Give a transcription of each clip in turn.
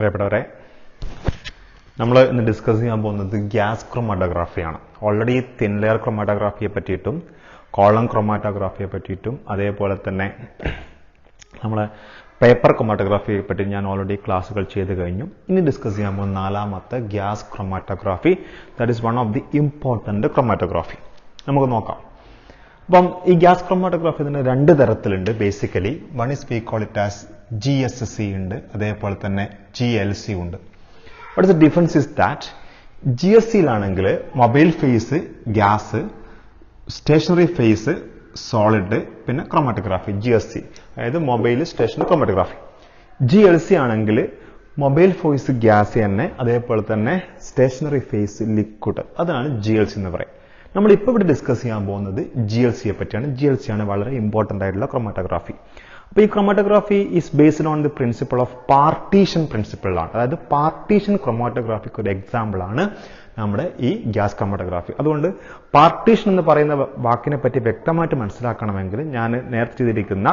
പ്രിയപ്പെട്ടവരെ, നമ്മൾ ഇന്ന് ഡിസ്കസ് ചെയ്യാൻ പോകുന്നത് ഗ്യാസ് ക്രൊമാറ്റോഗ്രാഫിയാണ്. ഓൾറെഡി തിൻ ലെയർ ക്രൊമാറ്റോഗ്രാഫിയെ പറ്റിയിട്ടും കോളം ക്രൊമാറ്റോഗ്രാഫിയെ പറ്റിയിട്ടും അതേപോലെ തന്നെ നമ്മളെ പേപ്പർ ക്രൊമാറ്റോഗ്രാഫിയെ പറ്റി ഞാൻ ഓൾറെഡി ക്ലാസ്സുകൾ ചെയ്ത് കഴിഞ്ഞു. ഇനി ഡിസ്കസ് ചെയ്യാൻ പോകുന്ന നാലാമത്തെ gas chromatography, that is one of the important chromatography. നമുക്ക് നോക്കാം. അപ്പം ഈ ഗ്യാസ് ക്രൊമാറ്റോഗ്രാഫി തന്നെ രണ്ട് തരത്തിലുണ്ട്. Basically one is we call it as GSC ഉണ്ട്, അതേപോലെ തന്നെ GLC ഉണ്ട്. What is the difference is that GSCയിലാണെങ്കിൽ mobile phase gas, stationary phase solid, പിന്നെ ക്രൊമാറ്റോഗ്രാഫി GSC, അതായത് മൊബൈൽ സ്റ്റേഷനറി ക്രൊമാറ്റോഗ്രാഫി. GLC ആണെങ്കിൽ മൊബൈൽ ഫേസ് ഗ്യാസ് തന്നെ, അതേപോലെ തന്നെ സ്റ്റേഷനറി ഫേസ് ലിക്വിഡ്, അതാണ് GLC എന്ന് പറയും. നമ്മളിപ്പോൾ ഇവിടെ ഡിസ്കസ് ചെയ്യാൻ പോകുന്നത് GLCയെ പറ്റിയാണ്. GLC ആണ് വളരെ ഇമ്പോർട്ടൻ്റ് ആയിട്ടുള്ള ക്രൊമാറ്റോഗ്രാഫി. അപ്പോൾ ഈ chromatography is based on the principle of partition പ്രിൻസിപ്പിളാണ്. അതായത് പാർട്ടീഷൻ ക്രൊമാറ്റോഗ്രാഫിക്ക് ഒരു എക്സാമ്പിൾ ആണ് നമ്മുടെ ഈ ഗ്യാസ് ക്രൊമാറ്റോഗ്രാഫി. അതുകൊണ്ട് പാർട്ടീഷൻ എന്ന് പറയുന്ന വാക്കിനെ പറ്റി വ്യക്തമായിട്ട് മനസ്സിലാക്കണമെങ്കിൽ ഞാൻ നേരത്തെ ചെയ്തിരിക്കുന്ന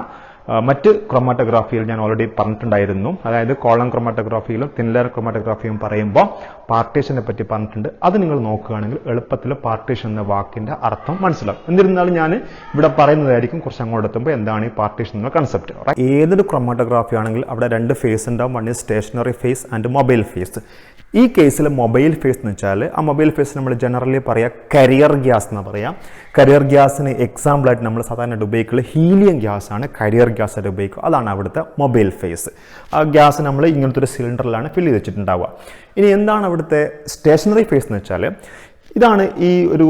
മറ്റ് ക്രൊമാറ്റോഗ്രാഫിയിൽ ഞാൻ ഓൾറെഡി പറഞ്ഞിട്ടുണ്ടായിരുന്നു. അതായത് കോളം ക്രൊമാറ്റോഗ്രാഫിയിലും തിൻ ലെയർ ക്രൊമാറ്റോഗ്രാഫിയും പറയുമ്പോൾ പാർട്ടീഷനെ പറ്റി പറഞ്ഞിട്ടുണ്ട്. അത് നിങ്ങൾ നോക്കുകയാണെങ്കിൽ എളുപ്പത്തിൽ പാർട്ടീഷൻ എന്ന വാക്കിന്റെ അർത്ഥം മനസ്സിലാവും. എന്നിരുന്നാലും ഞാൻ ഇവിടെ പറയുന്നതായിരിക്കും കുറച്ച് അങ്ങോട്ട് എത്തുമ്പോൾ എന്താണ് ഈ പാർട്ടീഷൻ എന്ന കൺസെപ്റ്റ്. ഏതൊരു ക്രൊമാറ്റോഗ്രാഫി ആണെങ്കിൽ അവിടെ രണ്ട് ഫേസ് ഉണ്ടാവും. One is stationary phase and mobile phase. ഈ കേസിൽ മൊബൈൽ ഫേസ് എന്ന് വെച്ചാൽ ആ മൊബൈൽ ഫേസ് നമ്മൾ ജനറലി പറയാം കരിയർ ഗ്യാസ് എന്ന് പറയാം. കരിയർ ഗ്യാസിന് എക്സാമ്പിളായിട്ട് നമ്മൾ സാധാരണ ഉപയോഗിക്കുന്ന ഹീലിയം ഗ്യാസ് ആണ് കരിയർ ഗ്യാസ് ആയിട്ട് ഉപയോഗിക്കുക. അതാണ് അവിടുത്തെ മൊബൈൽ ഫേസ്. ആ ഗ്യാസ് നമ്മൾ ഇങ്ങനത്തെ ഒരു സിലിണ്ടറിലാണ് ഫില്ല് ചെയ്ത് വെച്ചിട്ടുണ്ടാവുക. ഇനി എന്താണ് അവിടുത്തെ സ്റ്റേഷനറി ഫേസ് എന്ന് വെച്ചാൽ ഇതാണ് ഈ ഒരു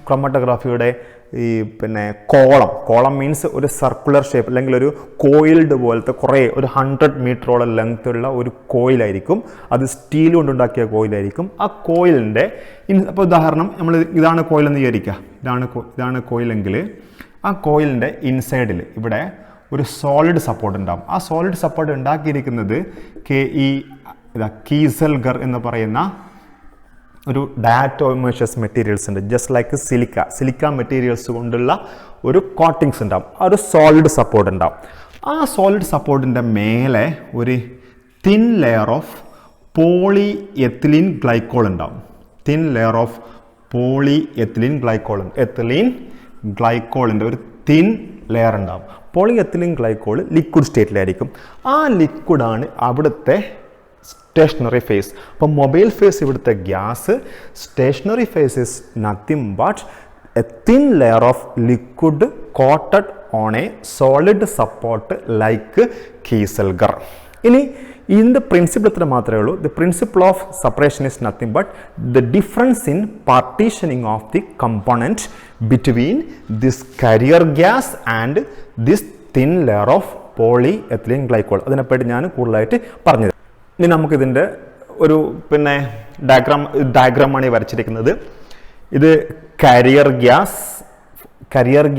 ക്രൊമാറ്റോഗ്രാഫിയുടെ ഈ കോളം മീൻസ് ഒരു സർക്കുലർ ഷേപ്പ് അല്ലെങ്കിൽ ഒരു കോയിൽഡ് പോലത്തെ കുറേ ഒരു 100 മീറ്ററോളം ലെങ്ത് ഉള്ള ഒരു കോയിലായിരിക്കും. അത് സ്റ്റീൽ കൊണ്ടുണ്ടാക്കിയ കോയിലായിരിക്കും. ആ കോയിലിൻ്റെ അപ്പോൾ ഉദാഹരണം നമ്മൾ ഇതാണ് കോയിൽ എന്ന് വിചാരിക്കുക. ഇതാണ് കോയിലെങ്കിൽ ആ കോയിലിൻ്റെ ഇൻസൈഡിൽ ഇവിടെ ഒരു സോളിഡ് സപ്പോർട്ട് ഉണ്ടാകും. ആ സോളിഡ് സപ്പോർട്ട് ഉണ്ടാക്കിയിരിക്കുന്നത് കീസൽഗർ എന്ന് പറയുന്ന ഒരു ഡയാറ്റോമേഷ്യസ് മെറ്റീരിയൽസ് ഉണ്ട്. ജസ്റ്റ് ലൈക്ക് സിലിക്ക മെറ്റീരിയൽസ് കൊണ്ടുള്ള ഒരു കോട്ടിങ്സ് ഉണ്ടാവും. ആ ഒരു സോളിഡ് സപ്പോർട്ട് ഉണ്ടാവും. ആ സോളിഡ് സപ്പോർട്ടിൻ്റെ മേലെ ഒരു thin layer of polyethylene glycol ഉണ്ടാവും. Thin layer of polyethylene ഗ്ലൈക്കോളിൻ്റെ ഒരു തിൻ ലെയർ ഉണ്ടാവും. പോളി എത്തിലീൻ ഗ്ലൈക്കോൾ ലിക്വിഡ് സ്റ്റേറ്റിലായിരിക്കും. ആ ലിക്വിഡാണ് അവിടുത്തെ സ്റ്റേഷനറി ഫേസ്. അപ്പം മൊബൈൽ ഫേസ് ഇവിടുത്തെ gas, stationary phase is nothing but a thin layer of liquid coated on a solid support like kieselguhr. ഇനി ഇതിൻ്റെ പ്രിൻസിപ്പിൾ ഇത്ര മാത്രമേ ഉള്ളൂ. The principle of separation is nothing but the difference in partitioning of the component between this carrier gas and this thin layer of polyethylene glycol. അതിനെപ്പറ്റി ഞാൻ കൂടുതലായിട്ട് പറഞ്ഞത്. ഇനി നമുക്കിതിൻ്റെ ഒരു ഡയഗ്രാമാണ് ഈ വരച്ചിരിക്കുന്നത്. ഇത് കരിയർ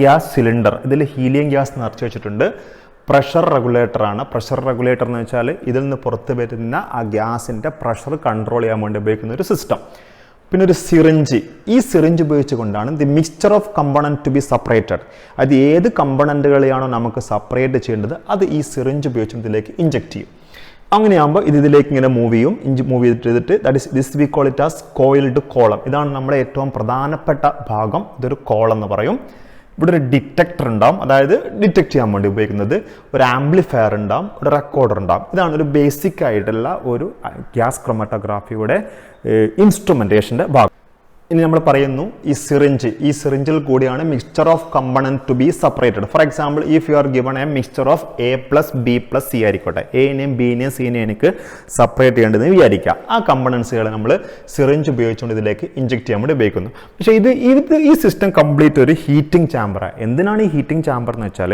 ഗ്യാസ് സിലിണ്ടർ. ഇതിൽ ഹീലിയം ഗ്യാസ് നിറച്ച് വെച്ചിട്ടുണ്ട്. പ്രഷർ റെഗുലേറ്ററാണ്. പ്രഷർ റെഗുലേറ്റർ എന്ന് വെച്ചാൽ ഇതിൽ നിന്ന് പുറത്ത് വരുന്ന ആ ഗ്യാസിൻ്റെ പ്രഷർ കൺട്രോൾ ചെയ്യാൻ വേണ്ടി ഉപയോഗിക്കുന്ന ഒരു സിസ്റ്റം. പിന്നെ ഒരു സിറിഞ്ച്. ഈ സിറിഞ്ച് ഉപയോഗിച്ചുകൊണ്ടാണ് the mixture of component to be separated. അത് ഏത് കമ്പോണൻറ്റുകളെയാണോ നമുക്ക് സെപ്പറേറ്റ് ചെയ്യേണ്ടത് അത് ഈ സിറിഞ്ച് ഉപയോഗിച്ച് ഇതിലേക്ക് ഇഞ്ചെക്ട് ചെയ്യും. അങ്ങനെയാകുമ്പോൾ ഇതിലേക്ക് ഇങ്ങനെ മൂവ് ചെയ്തിട്ട് this V call it as coiled column. ഇതാണ് നമ്മുടെ ഏറ്റവും പ്രധാനപ്പെട്ട ഭാഗം. ഇതൊരു കോളം എന്ന് പറയും. ഇവിടെ ഒരു ഡിറ്റക്ടർ ഉണ്ടാവും, അതായത് ഡിറ്റക്ട് ചെയ്യാൻ വേണ്ടി ഉപയോഗിക്കുന്നത്. ഒരു ആംപ്ലിഫയർ ഉണ്ടാവും, ഒരു റെക്കോർഡർ ഉണ്ടാവും. ഇതാണ് ഒരു ബേസിക് ആയിട്ടുള്ള ഒരു ഗ്യാസ് ക്രൊമാറ്റോഗ്രാഫിയുടെ ഇൻസ്ട്രുമെൻറ്റേഷൻ്റെ ഭാഗം. ഇനി നമ്മൾ പറയുന്നു ഈ സിറിഞ്ചിൽ കൂടിയാണ് mixture of component to be separated. For example if you are given a mixture of A+B+C ആയിരിക്കട്ടെ. എനെയും ബിനെയും സിനെയും എനിക്ക് സെപ്പറേറ്റ് ചെയ്യേണ്ടതെന്ന് വിചാരിക്കാം. ആ കമ്പോണൻസുകളെ നമ്മൾ സിറിഞ്ച് ഉപയോഗിച്ചുകൊണ്ട് ഇതിലേക്ക് ഇഞ്ചെക്ട് ചെയ്യാൻ വേണ്ടി ഉപയോഗിക്കുന്നു. പക്ഷേ ഈ സിസ്റ്റം കംപ്ലീറ്റ് ഒരു ഹീറ്റിംഗ് ചാമ്പറാണ്. എന്തിനാണ് ഈ ഹീറ്റിംഗ് ചാമ്പർ എന്ന് വെച്ചാൽ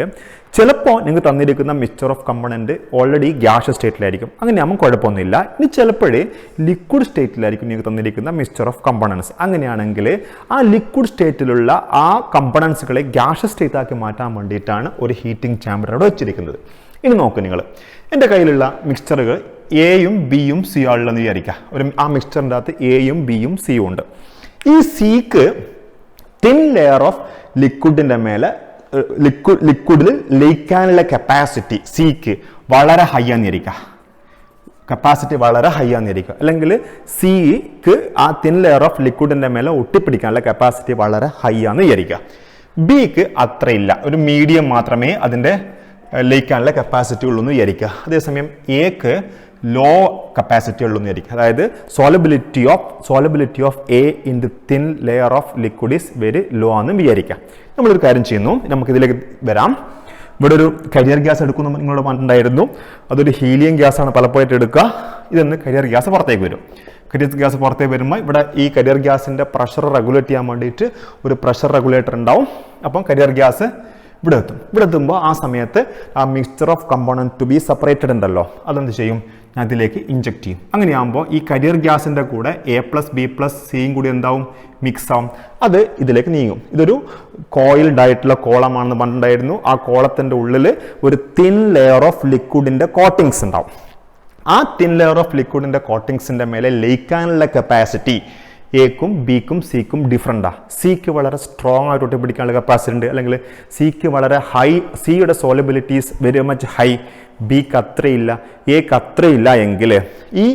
ചിലപ്പോൾ നിങ്ങൾക്ക് തന്നിരിക്കുന്ന mixture of component already gas സ്റ്റേറ്റിലായിരിക്കും. അങ്ങനെയാകുമ്പോൾ കുഴപ്പമൊന്നുമില്ല. ഇനി ചിലപ്പോഴേ ലിക്വിഡ് സ്റ്റേറ്റിലായിരിക്കും നിങ്ങൾക്ക് തന്നിരിക്കുന്ന മിക്സ്ചർ ഓഫ് കമ്പോണൻസ്. അങ്ങനെയാണെങ്കിൽ ആ ലിക്വിഡ് സ്റ്റേറ്റിലുള്ള ആ കമ്പോണൻസുകളെ ഗ്യാസ് സ്റ്റേറ്റാക്കി മാറ്റാൻ വേണ്ടിയിട്ടാണ് ഒരു ഹീറ്റിംഗ് ചാമ്പർ അവിടെ വെച്ചിരിക്കുന്നത്. ഇനി നോക്കൂ നിങ്ങൾ, എൻ്റെ കയ്യിലുള്ള മിക്സ്ചറുകൾ എയും ബിയും സി ആണെന്ന് വിചാരിക്കുക. ആ മിക്സ്ചറിൻ്റെ അകത്ത് എയും ബിയും സിയും ഉണ്ട്. ഈ സിക്ക് തിൻ ലെയർ ഓഫ് ലിക്വിഡിൻ്റെ മേലെ ലിക്വിഡിൽ ലയിക്കാനുള്ള കപ്പാസിറ്റി സിക്ക് വളരെ ഹൈ ആന്നിരിക്കുക. കപ്പാസിറ്റി വളരെ ഹൈ ആണെന്നിരിക്കുക. അല്ലെങ്കിൽ സിക്ക് ആ തിൻ ലെയർ ഓഫ് ലിക്വിഡിന്റെ മേലെ ഒട്ടിപ്പിടിക്കാനുള്ള കപ്പാസിറ്റി വളരെ ഹൈ ആണെന്ന് വിചാരിക്കുക. ബിക്ക് അത്രയില്ല, ഒരു മീഡിയം മാത്രമേ അതിൻ്റെ ലയിക്കാനുള്ള കപ്പാസിറ്റി ഉള്ളൂ എന്ന് വിചാരിക്കുക. അതേസമയം എക്ക് ലോ കപ്പാസിറ്റി ഉള്ളൂ എന്ന് വിചാരിക്കുക. അതായത് solubility of A in the thin layer of liquid is very low ആണെന്ന് വിചാരിക്കുക. നമ്മളൊരു കാര്യം ചെയ്യുന്നു, നമുക്കിതിലേക്ക് വരാം. ഇവിടെ ഒരു കരിയർ ഗ്യാസ് എടുക്കുന്നു നിങ്ങളോട് പറഞ്ഞിട്ടുണ്ടായിരുന്നു. അതൊരു ഹീലിയം ഗ്യാസാണ് പലപ്പോഴായിട്ട് എടുക്കുക. ഇതെന്ന് കരിയർ ഗ്യാസ് പുറത്തേക്ക് വരും. കരിയർ ഗ്യാസ് പുറത്തേക്ക് വരുമ്പോൾ ഇവിടെ ഈ കരിയർ ഗ്യാസിൻ്റെ പ്രഷർ റെഗുലേറ്റ് ചെയ്യാൻ വേണ്ടിയിട്ട് ഒരു പ്രഷർ റെഗുലേറ്റർ ഉണ്ടാവും. അപ്പം കരിയർ ഗ്യാസ് ഇവിടെ എത്തും. ഇവിടെ എത്തുമ്പോൾ ആ സമയത്ത് ആ mixture of component to be separated ഉണ്ടല്ലോ, അതെന്ത് ചെയ്യും, ഞാൻ ഇതിലേക്ക് ഇഞ്ചെക്ട് ചെയ്യും. അങ്ങനെയാകുമ്പോൾ ഈ കരിയർ ഗ്യാസിൻ്റെ കൂടെ A+B+Cയും കൂടി എന്താവും, മിക്സ് ആവും. അത് ഇതിലേക്ക് നീങ്ങും. ഇതൊരു കോയിൽഡ് ആയിട്ടുള്ള കോളമാണെന്ന് പറഞ്ഞിട്ടുണ്ടായിരുന്നു. ആ കോളത്തിൻ്റെ ഉള്ളിൽ ഒരു തിൻ ലെയർ ഓഫ് ലിക്വിഡിൻ്റെ കോട്ടിങ്സ് ഉണ്ടാവും. ആ തിൻ ലെയർ ഓഫ് ലിക്വിഡിൻ്റെ കോട്ടിങ്സിൻ്റെ മേലെ ലയിക്കാനുള്ള കപ്പാസിറ്റി എക്കും ബിക്കും സിക്കും ഡിഫറെൻറ്റാണ്. സിക്ക് വളരെ സ്ട്രോങ് ആയിട്ട് ഒട്ടിപ്പിടിക്കാനുള്ള കപ്പാസിറ്റി ഉണ്ട്, അല്ലെങ്കിൽ സിക്ക് വളരെ ഹൈ, സിയുടെ സോലബിലിറ്റീസ് വെരി മച്ച് ഹൈ, ബിക്ക് അത്രയില്ല, എക്ക് അത്രയില്ല എങ്കിൽ ഈ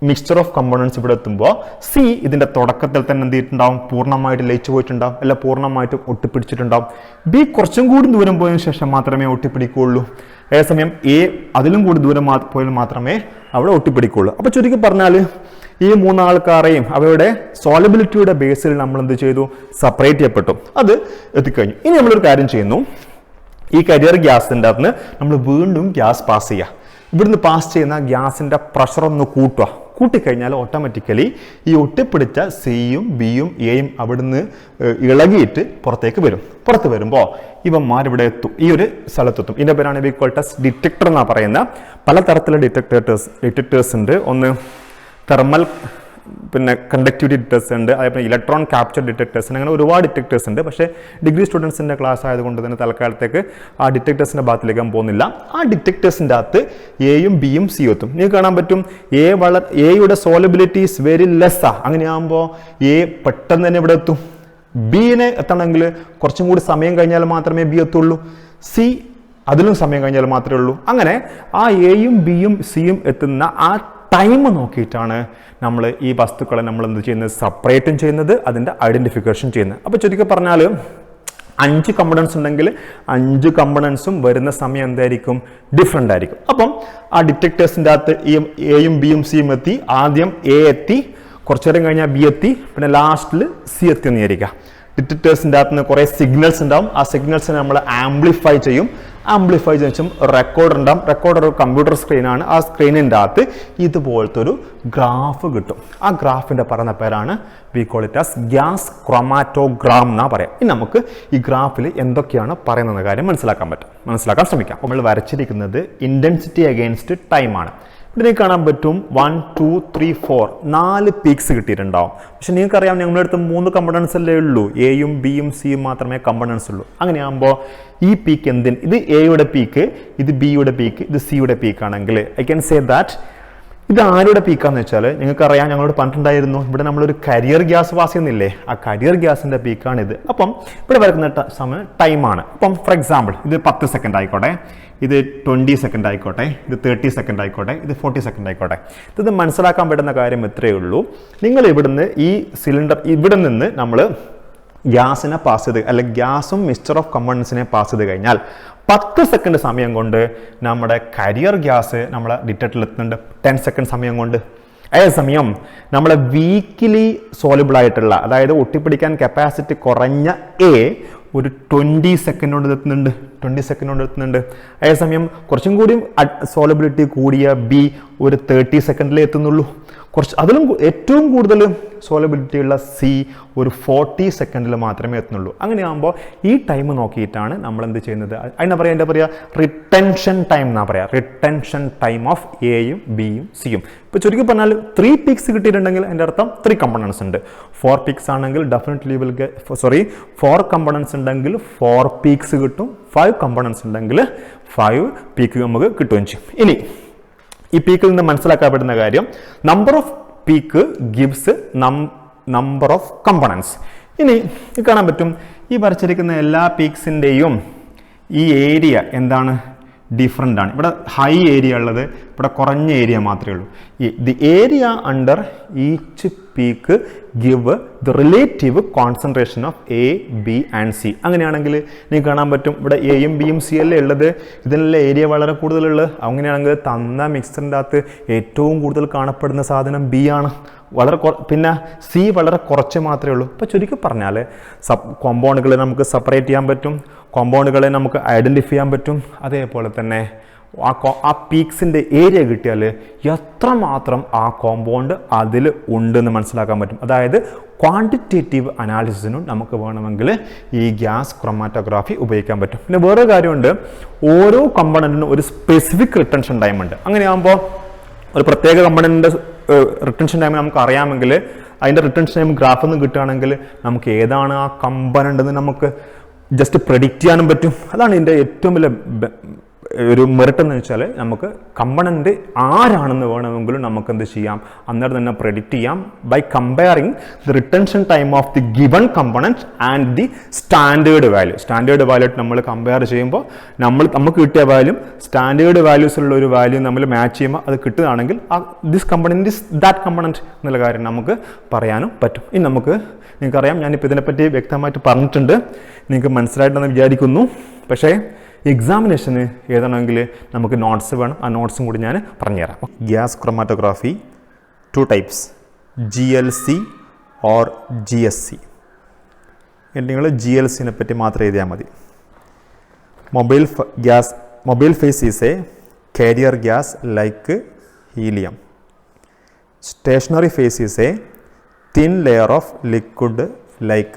മിക്സ്ചർ ഓഫ് കമ്പോണൻസ് ഇവിടെ എത്തുമ്പോൾ സി ഇതിൻ്റെ തുടക്കത്തിൽ തന്നെ എന്ത് ചെയ്തിട്ടുണ്ടാവും, പൂർണ്ണമായിട്ട് ലയിച്ചു പോയിട്ടുണ്ടാവും, അല്ല പൂർണ്ണമായിട്ടും ഒട്ടിപ്പിടിച്ചിട്ടുണ്ടാവും. ബി കുറച്ചും കൂടി ദൂരം പോയതിനു ശേഷം മാത്രമേ ഒട്ടിപ്പിടിക്കുകയുള്ളൂ. അതേസമയം എ അതിലും കൂടി ദൂരം പോയാൽ മാത്രമേ അവിടെ ഒട്ടിപ്പിടിക്കുകയുള്ളൂ. അപ്പോൾ ചുരുക്കി പറഞ്ഞാൽ ഈ മൂന്നാൾക്കാരെയും അവയുടെ സോലബിലിറ്റിയുടെ ബേസിൽ നമ്മൾ എന്ത് ചെയ്തു, സെപ്പറേറ്റ് ചെയ്യപ്പെട്ടു. അത് എത്തിക്കഴിഞ്ഞു. ഇനി നമ്മളൊരു കാര്യം ചെയ്യുന്നു, ഈ കരിയർ ഗ്യാസിൻ്റെ അകത്ത് നമ്മൾ വീണ്ടും ഗ്യാസ് പാസ് ചെയ്യുക. ഇവിടുന്ന് പാസ് ചെയ്യുന്ന ഗ്യാസിൻ്റെ പ്രഷർ ഒന്ന് കൂട്ടുക. കൂട്ടിക്കഴിഞ്ഞാൽ ഓട്ടോമാറ്റിക്കലി ഈ ഒട്ടിപ്പിടിച്ച സിയും ബിയും എയും അവിടുന്ന് ഇളകിയിട്ട് പുറത്തേക്ക് വരും. പുറത്ത് വരുമ്പോൾ ഇവന്മാരിവിടെ എത്തും, ഈ ഒരു സ്ഥലത്തെത്തും. ഇതിൻ്റെ പേരാണ് വിക്കോൾട്ടസ് ഡിറ്റക്ടർ എന്നാണ് പറയുന്ന. പലതരത്തിലുള്ള ഡിറ്റക്ടേഴ്സ് ഉണ്ട്. ഒന്ന് തെർമൽ, പിന്നെ കണ്ടക്ടിവിറ്റി ഡിറ്റക്ടേഴ്സ് ഉണ്ട്, അതേപോലെ ഇലക്ട്രോൺ ക്യാപ്ചർ ഡിറ്റക്ടേഴ്സ് ഉണ്ട്. അങ്ങനെ ഒരുപാട് ഡിറ്റക്ടേഴ്സ് ഉണ്ട്. പക്ഷേ ഡിഗ്രി സ്റ്റുഡൻസിൻ്റെ ക്ലാസ് ആയതുകൊണ്ട് തന്നെ തൽക്കാലത്തേക്ക് ആ ഡിറ്റക്ടേഴ്സിൻ്റെ ഭാഗത്തിലേക്ക് ഞാൻ പോകുന്നില്ല. ആ ഡിറ്റക്ടേഴ്സിൻ്റെ അകത്ത് എയും ബിയും സിയും എത്തും. നിങ്ങൾക്ക് കാണാൻ പറ്റും എയുടെ സോലബിലിറ്റി ഈസ് വെരി ലെസ്സാണ്. അങ്ങനെയാകുമ്പോൾ എ പെട്ടെന്ന് തന്നെ ഇവിടെ എത്തും. ബിനെ എത്തണമെങ്കിൽ കുറച്ചും കൂടി സമയം കഴിഞ്ഞാൽ മാത്രമേ ബി എത്തുള്ളൂ. സി അതിലും സമയം കഴിഞ്ഞാൽ മാത്രമേ ഉള്ളൂ. അങ്ങനെ ആ എയും ബിയും സിയും എത്തുന്ന ആ ടൈം നോക്കിയിട്ടാണ് നമ്മൾ ഈ വസ്തുക്കളെ നമ്മൾ എന്ത് ചെയ്യുന്നത്, സെപ്പറേറ്റും ചെയ്യുന്നത്, അതിൻ്റെ ഐഡൻറ്റിഫിക്കേഷൻ ചെയ്യുന്നത്. അപ്പോൾ ചുരുക്കി പറഞ്ഞാൽ 5 കമ്പണൻസ് ഉണ്ടെങ്കിൽ 5 കമ്പണൻസും വരുന്ന സമയം എന്തായിരിക്കും, ഡിഫറെൻ്റ് ആയിരിക്കും. അപ്പം ആ ഡിറ്റക്ടേഴ്സിൻ്റെ അകത്ത് എയും ബിയും സിയും എത്തി. ആദ്യം എ എത്തി, കുറച്ചു നേരം കഴിഞ്ഞാൽ ബി എത്തി, പിന്നെ ലാസ്റ്റിൽ സി എത്തി എന്ന് വിചാരിക്കുക. ഡിറ്റക്ടേഴ്സിൻ്റെ അകത്ത് നിന്ന് കുറേ സിഗ്നൽസ് ഉണ്ടാവും. ആ സിഗ്നൽസിനെ നമ്മൾ ആംപ്ലിഫൈ ചെയ്യും. ആംപ്ലിഫൈ ചെയ്ത ശേഷം റെക്കോർഡർ ഉണ്ടാവും. റെക്കോർഡർ ഒരു കമ്പ്യൂട്ടർ സ്ക്രീനാണ്. ആ സ്ക്രീനിൻ്റെ അകത്ത് ഇതുപോലത്തെ ഒരു ഗ്രാഫ് കിട്ടും. ആ ഗ്രാഫിൻ്റെ പറയുന്ന പേരാണ് we call it as gas chromatogram എന്നാ പറയാം. ഇനി നമുക്ക് ഈ ഗ്രാഫിൽ എന്തൊക്കെയാണ് പറയുന്ന കാര്യം മനസ്സിലാക്കാൻ ശ്രമിക്കാം. നമ്മൾ വരച്ചിരിക്കുന്നത് ഇന്റൻസിറ്റി അഗെയിൻസ്റ്റ് ടൈമാണ്. ഇതിനെ കാണാൻ പറ്റും 1, 2, 3, 4 4 പീക്സ് കിട്ടിയിട്ടുണ്ടാവും. പക്ഷെ നിങ്ങൾക്കറിയാം ഞങ്ങളുടെ അടുത്ത് 3 കമ്പണൻസ് അല്ലേ ഉള്ളൂ, എയും ബിയും സിയും മാത്രമേ കമ്പണൻസ് ഉള്ളൂ. അങ്ങനെയാകുമ്പോൾ ഈ പീക്ക് ഇത് എയുടെ പീക്ക്, ഇത് ബിയുടെ പീക്ക്, ഇത് സിയുടെ പീക്ക് ആണെങ്കിൽ ഐ ക്യാൻ സേ ദാറ്റ് ഇത് ആരുടെ പീക്കാന്ന് വെച്ചാൽ നിങ്ങൾക്കറിയാം, ഞങ്ങളോട് പറഞ്ഞിട്ടുണ്ടായിരുന്നു ഇവിടെ നമ്മളൊരു കരിയർ ഗ്യാസ് പാസ് ചെയ്യുന്നില്ലേ, ആ കരിയർ ഗ്യാസിൻ്റെ പീക്കാണ് ഇത്. അപ്പം ഇവിടെ വരുന്ന സമയം ടൈമാണ്. അപ്പം ഫോർ എക്സാമ്പിൾ ഇത് 10 സെക്കൻഡ് ആയിക്കോട്ടെ, ഇത് 20 സെക്കൻഡ് ആയിക്കോട്ടെ, ഇത് 30 സെക്കൻഡ് ആയിക്കോട്ടെ, ഇത് 40 സെക്കൻഡ് ആയിക്കോട്ടെ. ഇത് മനസ്സിലാക്കാൻ പറ്റുന്ന കാര്യം ഇത്രയേ ഉള്ളൂ. നിങ്ങൾ ഇവിടുന്ന് ഈ സിലിണ്ടർ ഇവിടെ നിന്ന് നമ്മൾ ഗ്യാസിനെ പാസ് ചെയ്ത്, അല്ലെങ്കിൽ ഗ്യാസും മിക്സ്ചർ ഓഫ് കമ്പോണൻസിനെ പാസ് ചെയ്ത് കഴിഞ്ഞാൽ 10 സെക്കൻഡ് സമയം കൊണ്ട് നമ്മുടെ കരിയർ ഗ്യാസ് നമ്മളെ ഡിറ്റക്ടറിൽ എത്തുന്നുണ്ട് 10 സെക്കൻഡ് സമയം കൊണ്ട്. അതേസമയം നമ്മളെ വീക്കിലി സോളിബിൾ ആയിട്ടുള്ള, അതായത് ഒട്ടിപ്പിടിക്കാൻ കപ്പാസിറ്റി കുറഞ്ഞ എ ഒരു 20 സെക്കൻഡ് കൊണ്ട് എത്തുന്നുണ്ട്. അതേസമയം കുറച്ചും കൂടി സോളിബിലിറ്റി കൂടിയ ബി ഒരു 30 സെക്കൻഡിലേ എത്തുന്നുള്ളൂ. അതിലും ഏറ്റവും കൂടുതൽ സോലബിലിറ്റി ഉള്ള സി ഒരു 40 സെക്കൻഡിൽ മാത്രമേ എത്തുന്നുള്ളൂ. അങ്ങനെയാകുമ്പോൾ ഈ ടൈം നോക്കിയിട്ടാണ് നമ്മൾ എന്ത് ചെയ്യുന്നത്, അതിനെ പറയുക റിട്ടൻഷൻ ടൈം എന്നാ പറയാം. റിട്ടൻഷൻ ടൈം ഓഫ് എയും ബിയും സിയും. ഇപ്പോൾ ചുരുക്കി പറഞ്ഞാൽ 3 പീക്സ് കിട്ടിയിട്ടുണ്ടെങ്കിൽ അതിൻ്റെ അർത്ഥം 3 കമ്പണൻസ് ഉണ്ട്. 4 പീക്സ് ആണെങ്കിൽ ഡെഫിനറ്റ്ലി 4 കമ്പണൻസ് ഉണ്ടെങ്കിൽ 4 പീക്സ് കിട്ടും. 5 കമ്പണൻസ് ഉണ്ടെങ്കിൽ 5 പീക്ക് നമുക്ക് കിട്ടുകയും ചെയ്യും. ഇനി ഈ പീക്കിൽ നിന്ന് മനസ്സിലാക്കാൻ പറ്റുന്ന കാര്യം, number of peak gives number of components. ഇനി കാണാൻ പറ്റും ഈ വരച്ചിരിക്കുന്ന എല്ലാ പീക്സിൻ്റെയും ഈ ഏരിയ എന്താണ്, ഡിഫറെൻ്റ് ആണ്. ഇവിടെ ഹൈ ഏരിയ ഉള്ളത് ഇവിടെ കുറഞ്ഞ ഏരിയ മാത്രമേ ഉള്ളൂ. The area under each peak give the relative concentration of A B and C. അങ്ങനെയാണെങ്കിൽ നിങ്ങൾക്ക് കാണാൻ പറ്റും ഇവിടെ എയും ബിയും സി അല്ലേ ഉള്ളത്, ഇതിനുള്ള ഏരിയ വളരെ കൂടുതലുള്ളത്. അങ്ങനെയാണെങ്കിൽ തന്ന മിക്സറിൻ്റെ അകത്ത് ഏറ്റവും കൂടുതൽ കാണപ്പെടുന്ന സാധനം ബി ആണ്, പിന്നെ സി വളരെ കുറച്ച് മാത്രമേ ഉള്ളൂ. ഇപ്പോൾ ചുരുക്കി പറഞ്ഞാൽ കോമ്പൗണ്ടുകളെ നമുക്ക് സെപ്പറേറ്റ് ചെയ്യാൻ പറ്റും, കോമ്പൗണ്ടുകളെ നമുക്ക് ഐഡൻറ്റിഫൈ ചെയ്യാൻ പറ്റും. അതേപോലെ തന്നെ ആ പീക്സിൻ്റെ ഏരിയ കിട്ടിയാൽ എത്രമാത്രം ആ കോമ്പൗണ്ട് അതിൽ ഉണ്ടെന്ന് മനസ്സിലാക്കാൻ പറ്റും. അതായത് ക്വാണ്ടിറ്റേറ്റീവ് അനാലിസിസിനും നമുക്ക് വേണമെങ്കിൽ ഈ ഗ്യാസ് ക്രൊമാറ്റോഗ്രാഫി ഉപയോഗിക്കാൻ പറ്റും. പിന്നെ വേറൊരു കാര്യമുണ്ട്, ഓരോ കമ്പണൻറ്റിനും ഒരു സ്പെസിഫിക് റിട്ടൻഷൻ ടൈം ഉണ്ട്. അങ്ങനെയാകുമ്പോൾ ഒരു പ്രത്യേക കമ്പണൻറ്റിൻ്റെ റിട്ടൻഷൻ ടൈം നമുക്ക് അറിയാമെങ്കിൽ അതിൻ്റെ റിട്ടൻഷൻ ടൈം ഗ്രാഫിൽ നിന്ന് കിട്ടുകയാണെങ്കിൽ നമുക്ക് ഏതാണ് ആ കമ്പണൻ്റ് എന്ന് നമുക്ക് ജസ്റ്റ് പ്രെഡിക്റ്റ് ചെയ്യാനും പറ്റും. അതാണ് ഇതിൻ്റെ ഏറ്റവും വലിയ ഒരു മെറിറ്റ് എന്ന് വെച്ചാൽ നമുക്ക് കമ്പണൻ്റ് ആരാണെന്ന് വേണമെങ്കിലും നമുക്ക് എന്ത് ചെയ്യാം, അന്നേരം തന്നെ പ്രെഡിക്റ്റ് ചെയ്യാം by comparing the retention time of the given component and the standard value. Standard value നമ്മൾ കമ്പയർ ചെയ്യുമ്പോൾ നമുക്ക് കിട്ടിയ വാല്യൂ സ്റ്റാൻഡേർഡ് വാല്യൂസിലുള്ള ഒരു വാല്യൂ നമ്മൾ മാച്ച് ചെയ്യുമ്പോൾ അത് കിട്ടുകയാണെങ്കിൽ this component is that component എന്നുള്ള കാര്യം നമുക്ക് പറയാനും പറ്റും. ഇനി നിങ്ങൾക്കറിയാം, ഞാനിപ്പോൾ ഇതിനെപ്പറ്റി വ്യക്തമായിട്ട് പറഞ്ഞിട്ടുണ്ട്, നിങ്ങൾക്ക് മനസ്സിലായിട്ടെന്ന് വിചാരിക്കുന്നു. പക്ഷേ എക്സാമിനേഷന് എഴുതണമെങ്കിൽ നമുക്ക് നോട്ട്സ് വേണം, ആ നോട്ട്സും കൂടി ഞാൻ പറഞ്ഞുതരാം. Gas chromatography 2 types, GLC or GSC. നിങ്ങൾ GLCനെ പറ്റി മാത്രം എഴുതിയാൽ മതി. Mobile phase is a carrier gas like helium. Stationary phase is a thin layer of liquid like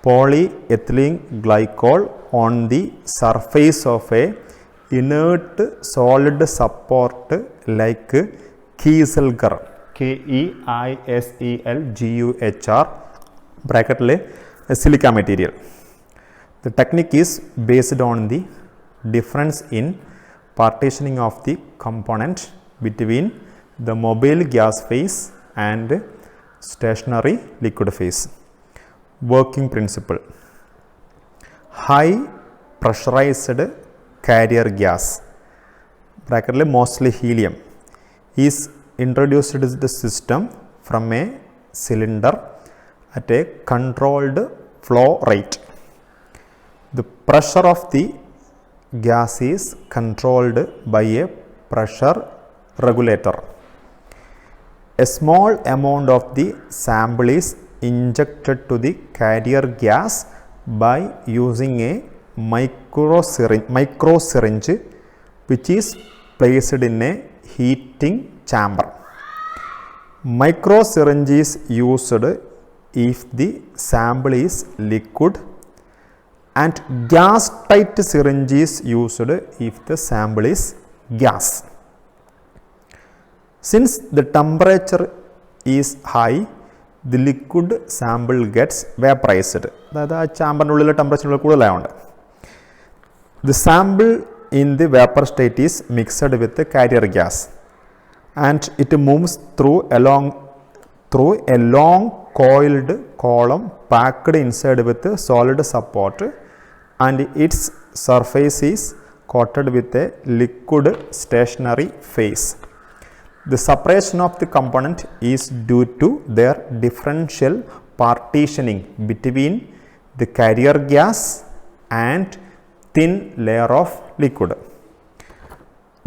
polyethylene glycol on the surface of a inert solid support like Kieselguhr, KEISELGUHR bracket silica material. The technique is based on the difference in partitioning of the component between the mobile gas phase and stationary liquid phase. Working principle: high pressurized carrier gas bracket mostly helium is introduced to the system from a cylinder at a controlled flow rate. The pressure of the gas is controlled by a pressure regulator. A small amount of the sample is injected to the carrier gas by using a micro syringe which is placed in a heating chamber. Micro syringe is used if the sample is liquid and gas tight syringe is used if the sample is gas. Since the temperature is high, the liquid sample gets vaporized. അതായത് ആ ചാമ്പറിനുള്ളിലെ temperature കൂടുതലായതുകൊണ്ട് the sample in the vapor state is mixed with the carrier gas and it moves through a long coiled column packed inside with a solid support and its surface is coated with a liquid stationary phase. The separation of the component is due to their differential partitioning between the carrier gas and thin layer of liquid.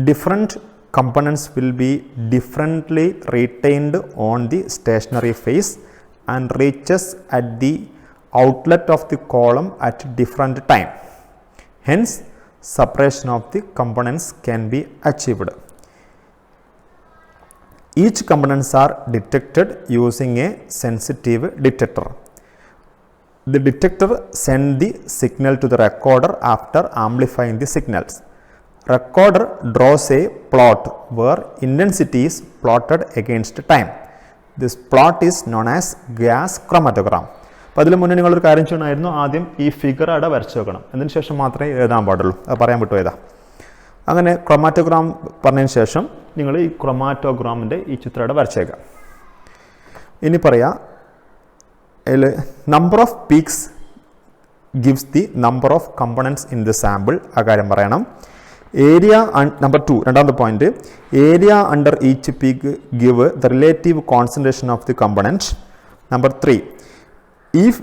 Different components will be differently retained on the stationary phase and reaches at the outlet of the column at different time. Hence, separation of the components can be achieved. Each components are detected using a sensitive detector. The detector sends the signal to the recorder after amplifying the signals. Recorder draws a plot where intensity is plotted against time. This plot is known as gas chromatogram. അപ്പോൾ അതിൽ മുന്നേ നിങ്ങളൊരു കാര്യം ചെയ്യണമായിരുന്നു, ആദ്യം ഈ figure അവിടെ വരച്ച് വെക്കണം, അതിന് ശേഷം മാത്രമേ എഴുതാൻ പാടുള്ളൂ. അത് പറയാൻ വിട്ടു എഴുതാം. അങ്ങനെ ക്രൊമാറ്റോഗ്രാം പറഞ്ഞതിന് ശേഷം നിങ്ങൾ ഈ ക്രൊമാറ്റോഗ്രാമിൻ്റെ ഈ ചിത്രം അവിടെ വരച്ചേക്കാം. ഇനി പറയാം, അതിൽ number of peaks gives the number of components in the sample. ആ കാര്യം പറയണം. ഏരിയ നമ്പർ 2 രണ്ടാമത്തെ point area under each peak give the relative concentration of the component. Number 3 if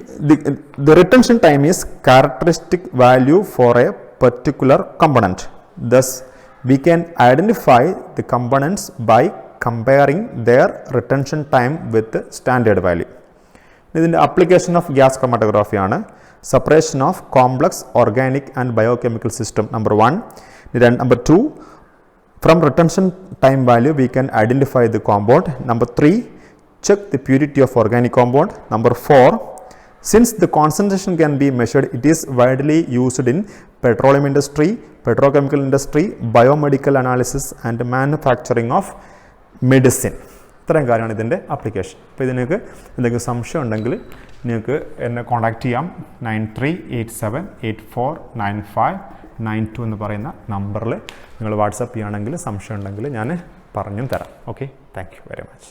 the retention time is characteristic value for a particular component, thus we can identify the components by comparing their retention time with the standard value. ഇതിൻ്റെ application of gas chromatography ആണ് separation of complex organic and biochemical system. Number 1. Number 2, from retention time value we can identify the compound. Number 3, check the purity of organic compound. Number 4, since the concentration can be measured, it is widely used in petroleum industry, petrochemical industry, biomedical analysis and manufacturing of medicine. ഇത്രയും കാര്യമാണ് ഇതിൻ്റെ application. അപ്പോൾ ഇതിനൊക്കെ എന്തെങ്കിലും സംശയം ഉണ്ടെങ്കിൽ നിങ്ങൾക്ക് എന്നെ കോൺടാക്റ്റ് ചെയ്യാം. 9387849592 എന്ന് പറയുന്ന നമ്പറിൽ നിങ്ങൾ വാട്സപ്പ് ചെയ്യുകയാണെങ്കിൽ സംശയം ഉണ്ടെങ്കിൽ ഞാൻ പറഞ്ഞും തരാം. Okay, thank you very much.